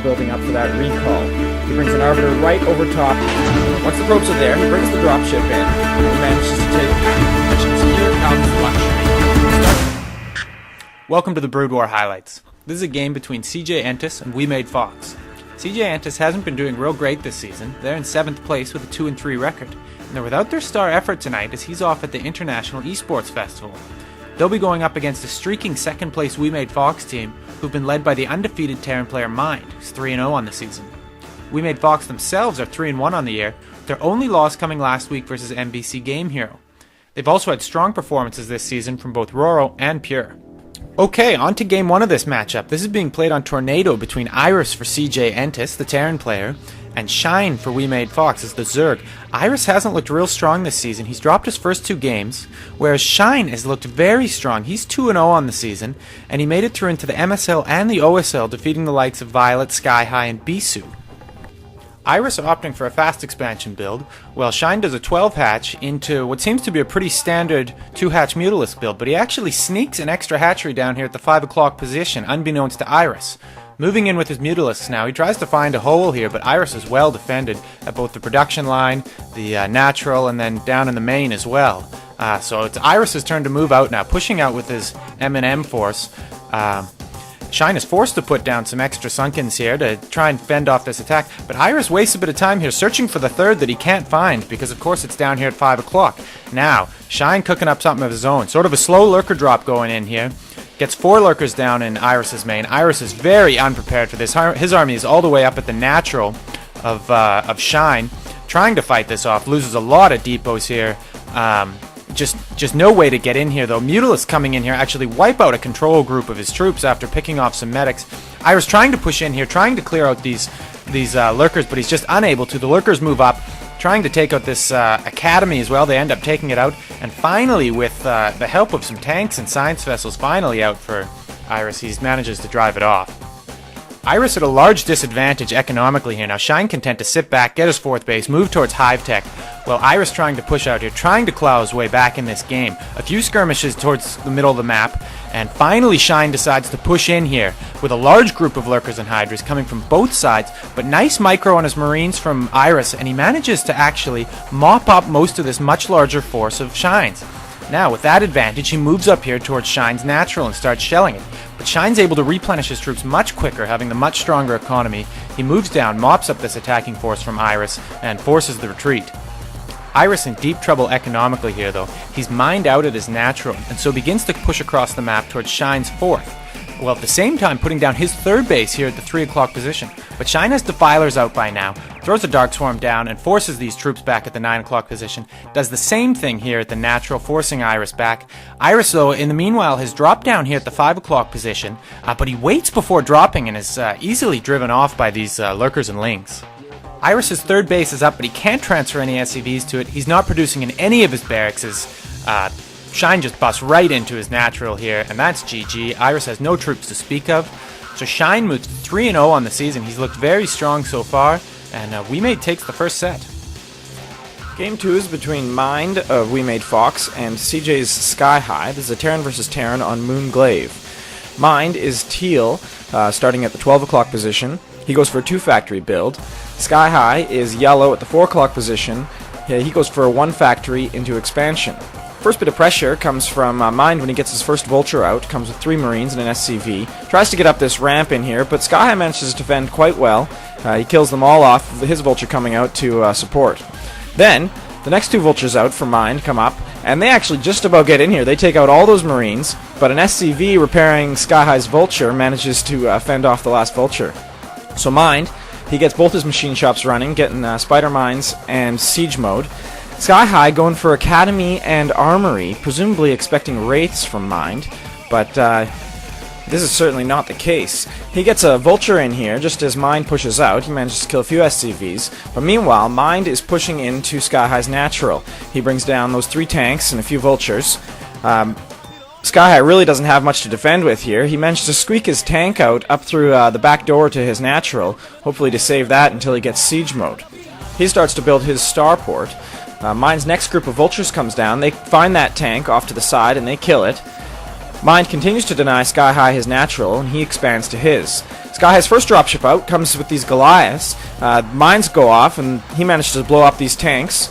building up for that recall. He brings an Arbiter right over top. Once the probes are there, he brings the dropship in. He manages to take positions. Here comes luxury. Welcome to the Brood War highlights. This is a game between CJ Entis and We Made Fox. CJ Entis hasn't been doing real great this season. They're in 7th place with a 2-3 record. And they're without their star effort tonight as he's off at the International Esports Festival. They'll be going up against a streaking 2nd place We Made Fox team who've been led by the undefeated Terran player Mind, who's 3-0 on the season. We Made Fox themselves are 3-1 on the year, with their only loss coming last week versus NBC Game Hero. They've also had strong performances this season from both Roro and Pure. Okay, on to game 1 of this matchup. This is being played on Tornado between Iris for CJ Entis, the Terran player, and Shine for We Made Fox as the Zerg. Iris hasn't looked real strong this season. He's dropped his first 2 games, whereas Shine has looked very strong. He's 2-0 on the season, and he made it through into the MSL and the OSL, defeating the likes of Violet, Sky High, and Bisu. Iris opting for a fast expansion build, while Shine does a 12 hatch into what seems to be a pretty standard 2-hatch Mutalisk build, but he actually sneaks an extra hatchery down here at the 5 o'clock position, unbeknownst to Iris. Moving in with his Mutalisks now, he tries to find a hole here, but Iris is well defended at both the production line, the natural, and then down in the main as well. So it's Iris's turn to move out now, pushing out with his M&M force. Shine is forced to put down some extra Sunkens here to try and fend off this attack, but Iris wastes a bit of time here searching for the 3rd that he can't find, because of course it's down here at 5 o'clock. Now, Shine cooking up something of his own, sort of a slow lurker drop going in here. Gets 4 lurkers down in Iris's main. Iris is very unprepared for this. His army is all the way up at the natural of Shine, trying to fight this off. Loses a lot of depots here. Just no way to get in here though. Mutalisk coming in here actually wipe out a control group of his troops after picking off some medics. Iris trying to push in here, trying to clear out these lurkers, but he's just unable to. The lurkers move up, trying to take out this academy as well. They end up taking it out, and finally, with the help of some tanks and science vessels finally out for Iris, he manages to drive it off. Iris at a large disadvantage economically here now. Shine content to sit back, get his 4th base, move towards Hive Tech, while Iris trying to push out here, trying to claw his way back in this game. A few skirmishes towards the middle of the map, and finally Shine decides to push in here with a large group of lurkers and hydras coming from both sides, but nice micro on his marines from Iris, and he manages to actually mop up most of this much larger force of Shine's. Now, with that advantage, he moves up here towards Shine's natural and starts shelling it. But Shine's able to replenish his troops much quicker, having the much stronger economy. He moves down, mops up this attacking force from Iris, and forces the retreat. Iris in deep trouble economically here though. He's mined out at his natural, and so begins to push across the map towards Shine's 4th, while at the same time putting down his 3rd base here at the 3 o'clock position. But Shine has Defilers out by now, throws a Dark Swarm down and forces these troops back at the 9 o'clock position. Does the same thing here at the natural, forcing Iris back. Iris though, in the meanwhile, has dropped down here at the 5 o'clock position, but he waits before dropping and is easily driven off by these lurkers and lings. Iris's 3rd base is up, but he can't transfer any SCVs to it. He's not producing in any of his barracks. Shine just busts right into his natural here, and that's GG. Iris has no troops to speak of. So Shine moves to 3-0 on the season. He's looked very strong so far, and We Made takes the first set. Game 2 is between Mind of We Made Fox and CJ's Sky High. This is a Terran versus Terran on Moonglaive. Mind is teal, starting at the 12 o'clock position. He goes for a 2-factory build. Sky High is yellow at the 4 o'clock position. He goes for a 1-factory into expansion. First bit of pressure comes from Mind when he gets his first Vulture out. Comes with 3 Marines and an SCV. Tries to get up this ramp in here, but Sky High manages to defend quite well. He kills them all off, his Vulture coming out to support. Then, the next 2 Vultures out for Mind come up, and they actually just about get in here. They take out all those Marines, but an SCV repairing Sky High's Vulture manages to fend off the last Vulture. So Mind, he gets both his machine shops running, getting Spider Mines and Siege mode. Sky High going for Academy and Armory, presumably expecting Wraiths from Mind, but this is certainly not the case. He gets a Vulture in here just as Mind pushes out. He manages to kill a few SCVs, but meanwhile Mind is pushing into Sky High's natural. He brings down those 3 tanks and a few Vultures. Sky High really doesn't have much to defend with here. He managed to squeak his tank out up through the back door to his natural, hopefully to save that until he gets Siege mode. He starts to build his starport. Mind's next group of Vultures comes down. They find that tank off to the side and they kill it. Mind continues to deny Sky High his natural, and he expands to his. Sky High's first dropship out comes with these Goliaths. Mines go off, and he manages to blow up these tanks.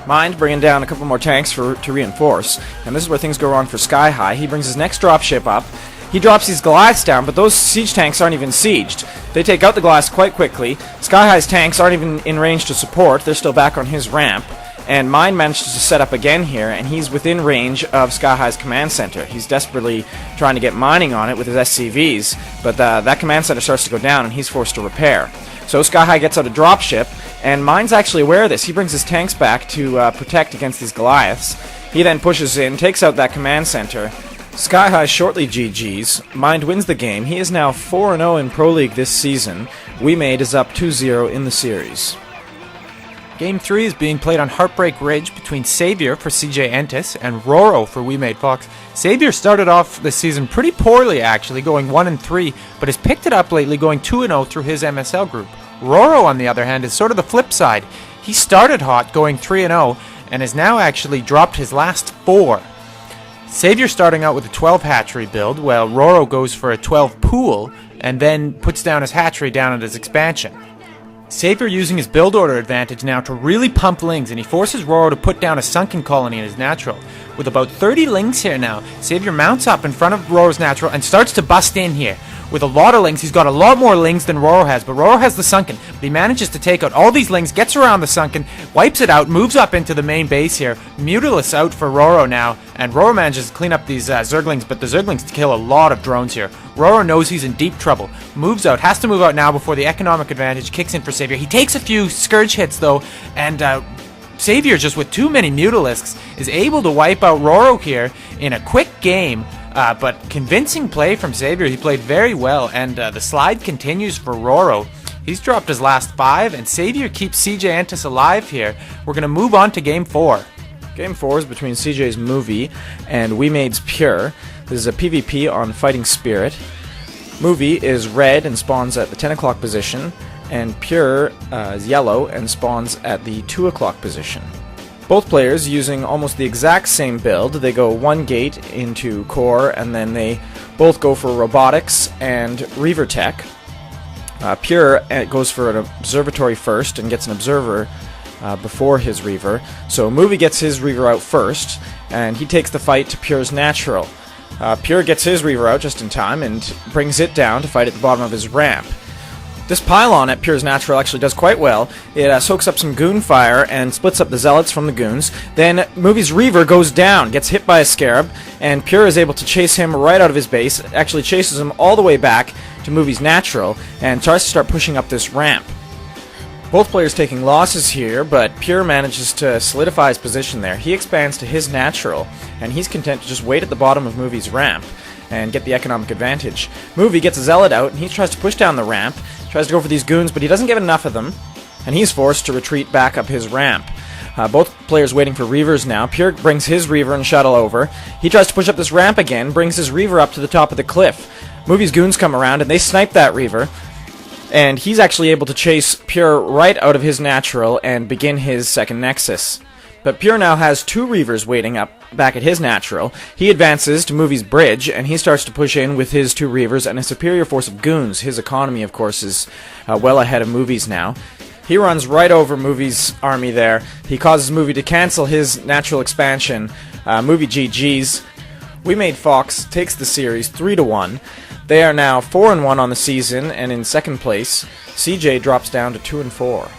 Mind bringing down a couple more tanks to reinforce. And this is where things go wrong for Sky High. He brings his next dropship up. He drops these Goliaths down, but those siege tanks aren't even sieged. They take out the Goliaths quite quickly. Sky High's tanks aren't even in range to support. They're still back on his ramp. And Mind manages to set up again here, and he's within range of Sky High's command center. He's desperately trying to get mining on it with his SCVs, but that command center starts to go down, and he's forced to repair. So Sky High gets out a dropship, and Mind's actually aware of this. He brings his tanks back to protect against these Goliaths. He then pushes in, takes out that command center. Sky High shortly GG's. Mind wins the game. He is now 4-0 in Pro League this season. We Made is up 2-0 in the series. Game 3 is being played on Heartbreak Ridge between Savior for CJ Entis and Roro for We Made Fox. Savior started off the season pretty poorly, actually, going 1-3, but has picked it up lately, going 2-0 through his MSL group. Roro, on the other hand, is sort of the flip side. He started hot, going 3-0, and has now actually dropped his last 4. Savior starting out with a 12 hatchery build, while Roro goes for a 12 pool, and then puts down his hatchery down at his expansion. Savior using his build order advantage now to really pump lings, and he forces Roro to put down a sunken colony in his natural. With about 30 lings here now, Savior mounts up in front of Roro's natural and starts to bust in here. With a lot of lings, he's got a lot more lings than Roro has, but Roro has the sunken. But he manages to take out all these lings, gets around the sunken, wipes it out, moves up into the main base here. Mutalisk out for Roro now, and Roro manages to clean up these Zerglings, but the Zerglings kill a lot of drones here. Roro knows he's in deep trouble, moves out, has to move out now before the economic advantage kicks in for Savior. He takes a few Scourge hits though, and Savior, just with too many Mutalisks, is able to wipe out Roro here in a quick game. But convincing play from Savior. He played very well, and the slide continues for Roro. He's dropped his last 5, and Savior keeps CJ Entis alive here. We're going to move on to Game 4. Game 4 is between CJ's Movie and We Made's Pure. This is a PvP on Fighting Spirit. Movie is red and spawns at the 10 o'clock position, and Pure is yellow and spawns at the 2 o'clock position. Both players using almost the exact same build. They go one gate into core, and then they both go for robotics and Reaver tech. Pure goes for an observatory first and gets an observer before his Reaver. So Movie gets his Reaver out first, and he takes the fight to Pure's natural. Pure gets his Reaver out just in time and brings it down to fight at the bottom of his ramp. This pylon at Pure's natural actually does quite well. It soaks up some goon fire and splits up the zealots from the goons. Then Movie's Reaver goes down, gets hit by a scarab, and Pure is able to chase him right out of his base. Actually chases him all the way back to Movie's natural and tries to start pushing up this ramp. Both players taking losses here, but Pure manages to solidify his position there. He expands to his natural, and he's content to just wait at the bottom of Movie's ramp and get the economic advantage. Movie gets a zealot out, and he tries to push down the ramp, tries to go for these goons, but he doesn't get enough of them, and he's forced to retreat back up his ramp. Both players waiting for Reavers now. Pure brings his Reaver and shuttle over. He tries to push up this ramp again, brings his Reaver up to the top of the cliff. Movie's goons come around, and they snipe that Reaver, and he's actually able to chase Pure right out of his natural and begin his second Nexus. But Pure now has 2 Reavers waiting up back at his natural. He advances to Movie's bridge, and he starts to push in with his 2 Reavers and a superior force of goons. His economy, of course, is well ahead of Movie's now. He runs right over Movie's army there. He causes Movie to cancel his natural expansion. Movie GG's. We Made Fox takes the series 3-1. They are now 4-1 on the season, and in second place, CJ drops down to 2-4.